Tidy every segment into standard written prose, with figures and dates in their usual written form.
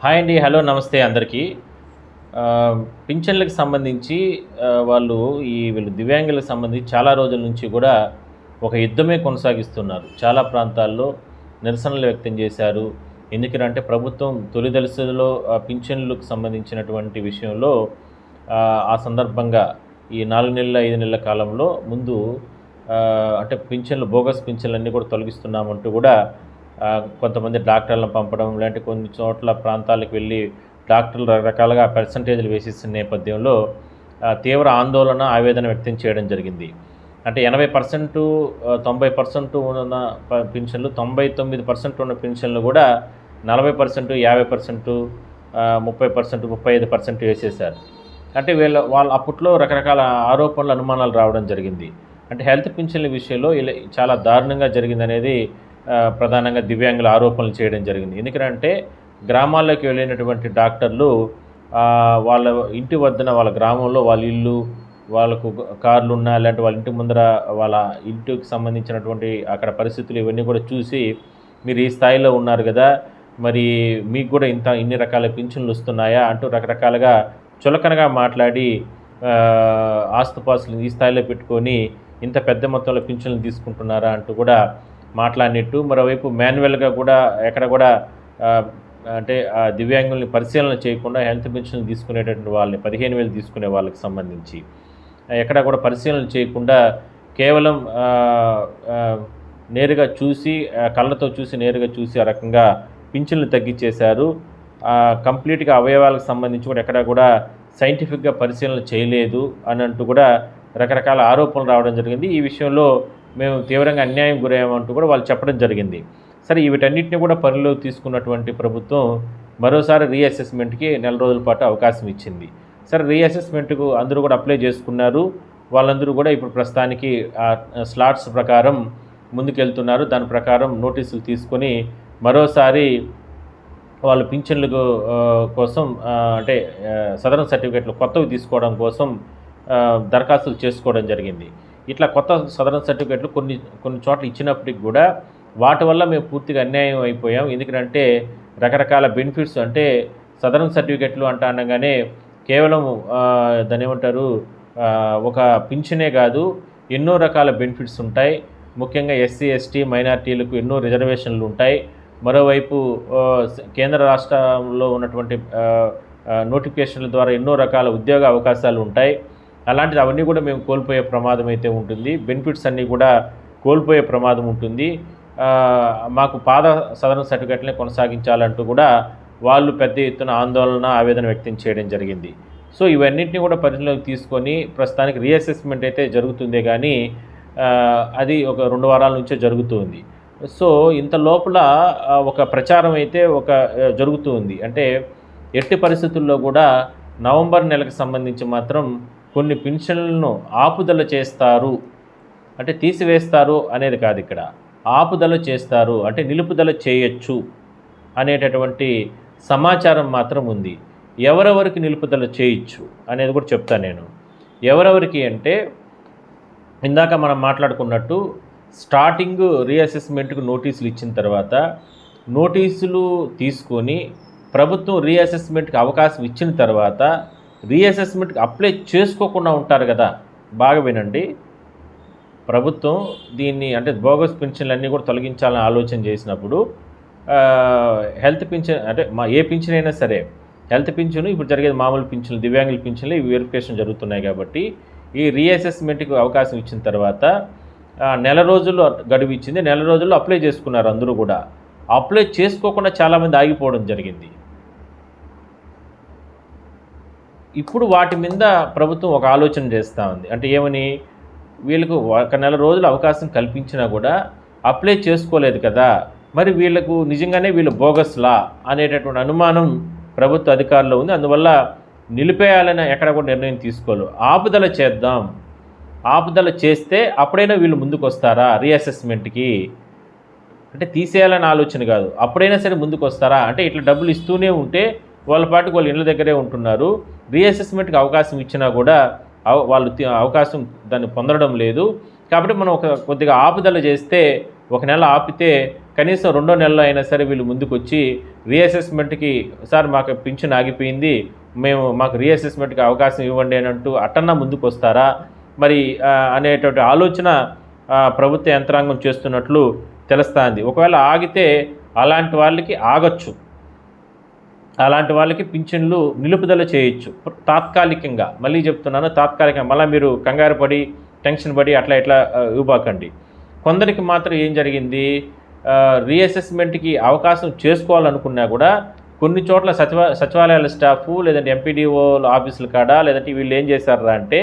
Hi అండి. Hello. నమస్తే అందరికీ. పింఛన్లకు సంబంధించి వాళ్ళు వీళ్ళు దివ్యాంగులకు సంబంధించి చాలా రోజుల నుంచి కూడా ఒక యుద్ధమే కొనసాగిస్తున్నారు. చాలా ప్రాంతాల్లో నిరసనలు వ్యక్తం చేశారు. ఎందుకనంటే ప్రభుత్వం తొలి దశలో పింఛన్లకు సంబంధించినటువంటి విషయంలో ఆ సందర్భంగా ఈ 4 నెలల, 5 నెలల కాలంలో ముందు అంటే పింఛన్లు బోగస్ పింఛన్లన్నీ కూడా తొలగిస్తున్నామంటూ కూడా కొంతమంది డాక్టర్లను పంపడం, ఇలాంటి కొన్ని చోట్ల ప్రాంతాలకు వెళ్ళి డాక్టర్లు రకరకాలుగా పర్సంటేజ్లు వేసేసిన నేపథ్యంలో తీవ్ర ఆందోళన, ఆవేదన వ్యక్తం చేయడం జరిగింది. అంటే 80% 90% ఉన్న పింఛన్లు, 99% ఉన్న పింఛన్లు కూడా 40%, 50%, 30%, 35% వేసేశారు. అంటే వాళ్ళు అప్పట్లో రకరకాల ఆరోపణలు, అనుమానాలు రావడం జరిగింది. అంటే హెల్త్ పింఛన్ల విషయంలో ఇలా చాలా దారుణంగా జరిగిందనేది ప్రధానంగా దివ్యాంగుల ఆరోపణలు చేయడం జరిగింది. ఎందుకంటే గ్రామాల్లోకి వెళ్ళినటువంటి డాక్టర్లు వాళ్ళ ఇంటి వద్దన, వాళ్ళ గ్రామంలో వాళ్ళ ఇల్లు, వాళ్ళకు కార్లు ఉన్నా, లేదంటే వాళ్ళ ఇంటి ముందర వాళ్ళ ఇంటికి సంబంధించినటువంటి అక్కడ పరిస్థితులు ఇవన్నీ కూడా చూసి, మీరు ఈ స్థాయిలో ఉన్నారు కదా, మరి మీకు కూడా ఇన్ని రకాల పింఛన్లు వస్తున్నాయా అంటూ రకరకాలుగా చులకనగా మాట్లాడి ఆస్తుపాస్తులు ఈ స్థాయిలో పెట్టుకొని ఇంత పెద్ద మొత్తంలో పింఛన్లు తీసుకుంటున్నారా అంటూ కూడా మాట్లాడినట్టు, మరోవైపు మాన్యువల్గా కూడా ఎక్కడ కూడా అంటే దివ్యాంగుల్ని పరిశీలన చేయకుండా హెల్త్ పెన్షన్ తీసుకునేటటువంటి వాళ్ళని 15,000 తీసుకునే వాళ్ళకి సంబంధించి ఎక్కడ కూడా పరిశీలన చేయకుండా కేవలం నేరుగా చూసి, కళ్ళతో చూసి నేరుగా చూసి ఆ రకంగా పింఛన్లు తగ్గించేశారు. కంప్లీట్గా అవయవాలకు సంబంధించి కూడా ఎక్కడ కూడా సైంటిఫిక్గా పరిశీలన చేయలేదు అని అంటూ కూడా రకరకాల ఆరోపణలు రావడం జరిగింది. ఈ విషయంలో మేము తీవ్రంగా అన్యాయం గురయ్యామంటూ కూడా వాళ్ళు చెప్పడం జరిగింది. సరే, వీటన్నిటిని కూడా పరిలోకి తీసుకున్నటువంటి ప్రభుత్వం మరోసారి రీఅసెస్మెంట్కి 1 నెల రోజుల పాటు అవకాశం ఇచ్చింది. సరే, రీఅసెస్మెంట్కు అందరూ కూడా అప్లై చేసుకున్నారు. వాళ్ళందరూ కూడా ఇప్పుడు ప్రస్తుతానికి స్లాట్స్ ప్రకారం ముందుకెళ్తున్నారు. దాని ప్రకారం నోటీసులు తీసుకొని మరోసారి వాళ్ళు పింఛన్లకు కోసం అంటే సదరన్ సర్టిఫికేట్లు కొత్తవి తీసుకోవడం కోసం దరఖాస్తులు చేసుకోవడం జరిగింది. ఇట్లా కొత్త సదరన్ సర్టిఫికేట్లు కొన్ని చోట్ల ఇచ్చినప్పటికి కూడా వాటి వల్ల మేము పూర్తిగా అన్యాయం అయిపోయాం. ఎందుకంటే రకరకాల బెనిఫిట్స్, అంటే సదరన్ సర్టిఫికేట్లు అనగానే కేవలం దాని ఏమంటారు, ఒక పింఛనే కాదు, ఎన్నో రకాల బెనిఫిట్స్ ఉంటాయి. ముఖ్యంగా ఎస్సీ, ఎస్టీ, మైనారిటీలకు ఎన్నో రిజర్వేషన్లు ఉంటాయి. మరోవైపు కేంద్ర రాష్ట్రంలో ఉన్నటువంటి నోటిఫికేషన్ల ద్వారా ఎన్నో రకాల ఉద్యోగ అవకాశాలు ఉంటాయి. అలాంటిది అవన్నీ కూడా మేము కోల్పోయే ప్రమాదం అయితే ఉంటుంది. బెనిఫిట్స్ అన్నీ కూడా కోల్పోయే ప్రమాదం ఉంటుంది. మాకు పాత సదరన్ సర్టిఫికేట్లనే కొనసాగించాలంటూ కూడా వాళ్ళు పెద్ద ఎత్తున ఆందోళన, ఆవేదన వ్యక్తం చేయడం జరిగింది. సో ఇవన్నింటినీ కూడా పరిగణలోకి తీసుకొని ప్రస్తుతానికి రీఅసెస్మెంట్ అయితే జరుగుతుందే కానీ అది ఒక 2 వారాల నుంచే జరుగుతుంది. సో ఇంత లోపల ఒక ప్రచారం అయితే జరుగుతూ ఉంది. అంటే ఎట్టి పరిస్థితుల్లో కూడా నవంబర్ నెలకు సంబంధించి మాత్రం కొన్ని పింఛన్లను ఆపుదల చేస్తారు, అంటే తీసివేస్తారు అనేది కాదు, ఇక్కడ ఆపుదల చేస్తారు అంటే నిలుపుదల చేయొచ్చు అనేటటువంటి సమాచారం మాత్రం ఉంది. ఎవరెవరికి నిలుపుదల చేయొచ్చు అనేది కూడా చెప్తాను నేను. ఎవరెవరికి అంటే ఇందాక మనం మాట్లాడుకున్నట్టు స్టార్టింగ్ రీఅసెస్మెంట్కు నోటీసులు ఇచ్చిన తర్వాత నోటీసులు తీసుకొని ప్రభుత్వం రీఅసెస్మెంట్కి అవకాశం ఇచ్చిన తర్వాత రీఅసెస్మెంట్కి అప్లై చేసుకోకుండా ఉంటారు కదా. బాగా వినండి, ప్రభుత్వం దీన్ని అంటే బోగస్ పింఛన్లన్నీ కూడా తొలగించాలని ఆలోచన చేసినప్పుడు హెల్త్ పింఛన్ అంటే ఏ పింఛన్ అయినా సరే, హెల్త్ పింఛను ఇప్పుడు జరిగేది మామూలు పింఛన్లు, దివ్యాంగుల పింఛన్లు ఇవి వెరిఫికేషన్ జరుగుతున్నాయి. కాబట్టి ఈ రీఅసెస్మెంట్కి అవకాశం ఇచ్చిన తర్వాత 1 నెల రోజుల్లో గడువు ఇచ్చింది. 1 నెల రోజుల్లో అప్లై చేసుకున్నారు అందరూ కూడా. అప్లై చేసుకోకుండా చాలామంది ఆగిపోవడం జరిగింది. ఇప్పుడు వాటి మీద ప్రభుత్వం ఒక ఆలోచన చేస్తూ ఉంది. అంటే ఏమని, వీళ్ళకు 1 నెల రోజులు అవకాశం కల్పించినా కూడా అప్లై చేసుకోలేదు కదా, మరి వీళ్ళకు నిజంగానే వీళ్ళు బోగస్లా అనేటటువంటి అనుమానం ప్రభుత్వ అధికారులు ఉంది. అందువల్ల నిలిపేయాలని ఎక్కడ కూడా నిర్ణయం తీసుకోలేదు. ఆపుదల చేద్దాం, ఆపుదల చేస్తే అప్పుడైనా వీళ్ళు ముందుకు వస్తారా రీఅసెస్మెంట్కి, అంటే తీసేయాలని ఆలోచన కాదు, అప్పుడైనా సరే ముందుకు వస్తారా. అంటే ఇట్లా డబ్బులు ఇస్తూనే ఉంటే వాళ్ళ పాటుకు వాళ్ళు ఇళ్ళ దగ్గరే ఉంటున్నారు. రీఅసెస్మెంట్కి అవకాశం ఇచ్చినా కూడా వాళ్ళు అవకాశం దాన్ని పొందడం లేదు. కాబట్టి మనం కొద్దిగా ఆపుదల చేస్తే ఒక నెల ఆపితే కనీసం రెండో నెలలో అయినా సరే వీళ్ళు ముందుకు వచ్చి రీఅసెస్మెంట్కి సార్ మాకు పింఛన్ ఆగిపోయింది, మాకు రీఅసెస్మెంట్కి అవకాశం ఇవ్వండి అని అంటూ అట్టన్నా ముందుకు వస్తారా మరి అనేటువంటి ఆలోచన ప్రభుత్వ యంత్రాంగం చేస్తున్నట్లు తెలుస్తుంది. ఒకవేళ ఆగితే అలాంటి వాళ్ళకి ఆగచ్చు, అలాంటి వాళ్ళకి పింఛన్లు నిలుపుదల చేయొచ్చు తాత్కాలికంగా. మళ్ళీ చెప్తున్నాను, తాత్కాలికంగా. మళ్ళీ మీరు కంగారు పడి టెన్షన్ పడి అట్లా ఇట్లా ఇవ్వకండి. కొందరికి మాత్రం ఏం జరిగింది, రీఅసెస్మెంట్కి అవకాశం చేసుకోవాలనుకున్నా కూడా కొన్ని చోట్ల సచివాలయాల స్టాఫ్ లేదంటే ఎంపీడీఓ ఆఫీసుల కాడ లేదంటే వీళ్ళు ఏం చేశారా అంటే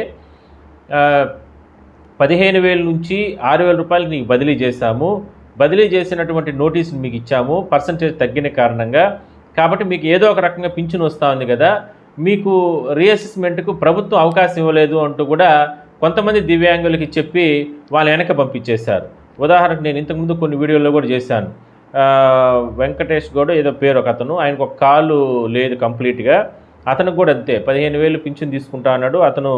15,000 నుంచి 6,000 రూపాయలు నీకు బదిలీ చేశాము, బదిలీ చేసినటువంటి నోటీసులు మీకు ఇచ్చాము పర్సంటేజ్ తగ్గిన కారణంగా, కాబట్టి మీకు ఏదో ఒక రకంగా పింఛన్ వస్తూ ఉంది కదా, మీకు రీఅసెస్మెంట్కు ప్రభుత్వం అవకాశం ఇవ్వలేదు అంటూ కూడా కొంతమంది దివ్యాంగులకి చెప్పి వాళ్ళ వెనక పంపించేశారు. ఉదాహరణకు నేను ఇంతకుముందు కొన్ని వీడియోల్లో కూడా చేశాను. వెంకటేష్ గౌడ్ ఏదో పేరు ఒక అతను, ఆయనకు ఒక కాలు లేదు కంప్లీట్గా, అతనికి కూడా అంతే 15,000 పింఛన్ తీసుకుంటా అన్నాడు. అతను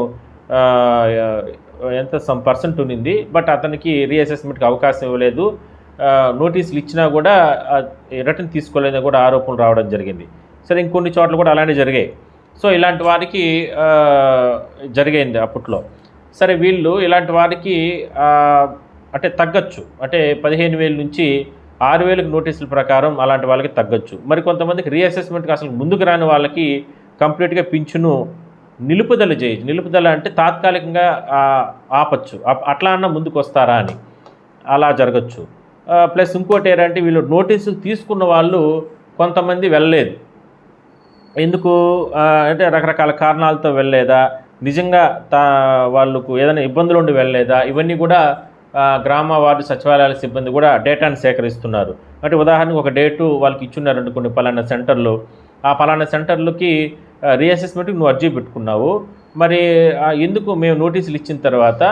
ఎంత % ఉన్నింది, బట్ అతనికి రీఅసెస్మెంట్కి అవకాశం ఇవ్వలేదు, నోటీసులు ఇచ్చినా కూడా రిటర్న్ తీసుకోలేదని కూడా ఆరోపణలు రావడం జరిగింది. సరే, ఇంకొన్ని చోట్ల కూడా అలానే జరిగాయి. సో ఇలాంటి వారికి జరిగింది అప్పట్లో. సరే, వీళ్ళు ఇలాంటి వారికి అంటే తగ్గచ్చు, అంటే 15,000 నుంచి 6,000 నోటీసుల ప్రకారం అలాంటి వాళ్ళకి తగ్గచ్చు. మరి కొంతమందికి రీఅసెస్మెంట్కి అసలు ముందుకు రాని వాళ్ళకి కంప్లీట్గా పింఛను నిలుపుదల చేయొచ్చు. నిలుపుదల అంటే తాత్కాలికంగా ఆపచ్చు, అట్లా అన్న ముందుకు వస్తారా అని, అలా జరగచ్చు. ప్లస్ ఇంకోటి ఏంటంటే వీళ్ళు నోటీసులు తీసుకున్న వాళ్ళు కొంతమంది వెళ్ళలేదు. ఎందుకు అంటే రకరకాల కారణాలతో వెళ్ళలేదా, నిజంగా వాళ్ళకు ఏదైనా ఇబ్బందులు ఉండి వెళ్ళలేదా, ఇవన్నీ కూడా గ్రామ వార్డు సచివాలయాల సిబ్బంది కూడా డేటాను సేకరిస్తున్నారు. అంటే ఉదాహరణకు ఒక డేటు వాళ్ళకి ఇచ్చున్నారంటే కొన్ని పలానా సెంటర్లు, ఆ పలానా సెంటర్లకి రీఅసెస్మెంట్కి నువ్వు అర్జీ పెట్టుకున్నావు, మరి ఎందుకు మేము నోటీసులు ఇచ్చిన తర్వాత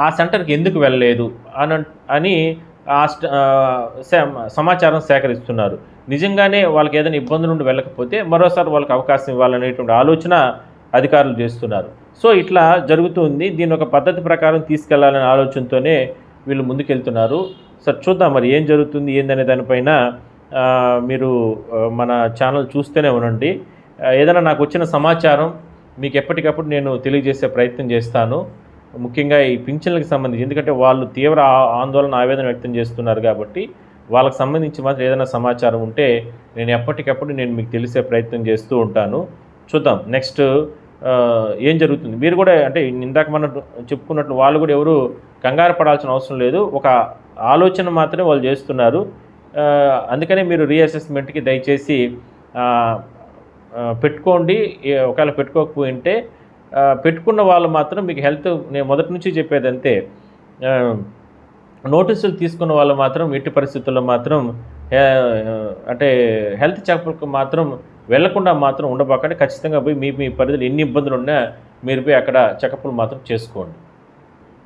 ఆ సెంటర్కి ఎందుకు వెళ్ళలేదు అని సమాచారం సేకరిస్తున్నారు. నిజంగానే వాళ్ళకి ఏదైనా ఇబ్బందులు ఉండి వెళ్ళకపోతే మరోసారి వాళ్ళకి అవకాశం ఇవ్వాలనేటువంటి ఆలోచన అధికారులు చేస్తున్నారు. సో ఇట్లా జరుగుతుంది. దీన్ని ఒక పద్ధతి ప్రకారం తీసుకెళ్లాలనే ఆలోచనతోనే వీళ్ళు ముందుకెళ్తున్నారు. సార్, చూద్దాం మరి ఏం జరుగుతుంది ఏందనే దానిపైన మీరు మన ఛానల్ చూస్తూనే ఉండండి. ఏదైనా నాకు వచ్చిన సమాచారం మీకు ఎప్పటికప్పుడు నేను తెలియజేసే ప్రయత్నం చేస్తాను. ముఖ్యంగా ఈ పింఛన్లకు సంబంధించి, ఎందుకంటే వాళ్ళు తీవ్ర ఆందోళన ఆవేదన వ్యక్తం చేస్తున్నారు కాబట్టి వాళ్ళకి సంబంధించి మాత్రం ఏదైనా సమాచారం ఉంటే నేను ఎప్పటికప్పుడు మీకు తెలిసే ప్రయత్నం చేస్తూ ఉంటాను. చూద్దాం నెక్స్ట్ ఏం జరుగుతుంది. మీరు కూడా అంటే ఇందాక మనం చెప్పుకున్నట్లు వాళ్ళు కూడా ఎవరు కంగారు పడాల్సిన అవసరం లేదు, ఒక ఆలోచన మాత్రమే వాళ్ళు చేస్తున్నారు. అందుకనే మీరు రీఅసెస్మెంట్కి దయచేసి పెట్టుకోండి. ఒకవేళ పెట్టుకోకపోయింటే పెట్టుకున్న వాళ్ళు మాత్రం మీకు హెల్త్, నేను మొదటి నుంచి చెప్పేది అంతే, నోటీసులు తీసుకున్న వాళ్ళు మాత్రం ఎట్టి పరిస్థితుల్లో మాత్రం అంటే హెల్త్ చెకప్కి మాత్రం వెళ్లకుండా మాత్రం ఉండబాకండి. ఖచ్చితంగా పోయి మీ పరిధిలో ఎన్ని ఇబ్బందులు ఉన్నా మీరు పోయి అక్కడ చెకప్లు మాత్రం చేసుకోండి.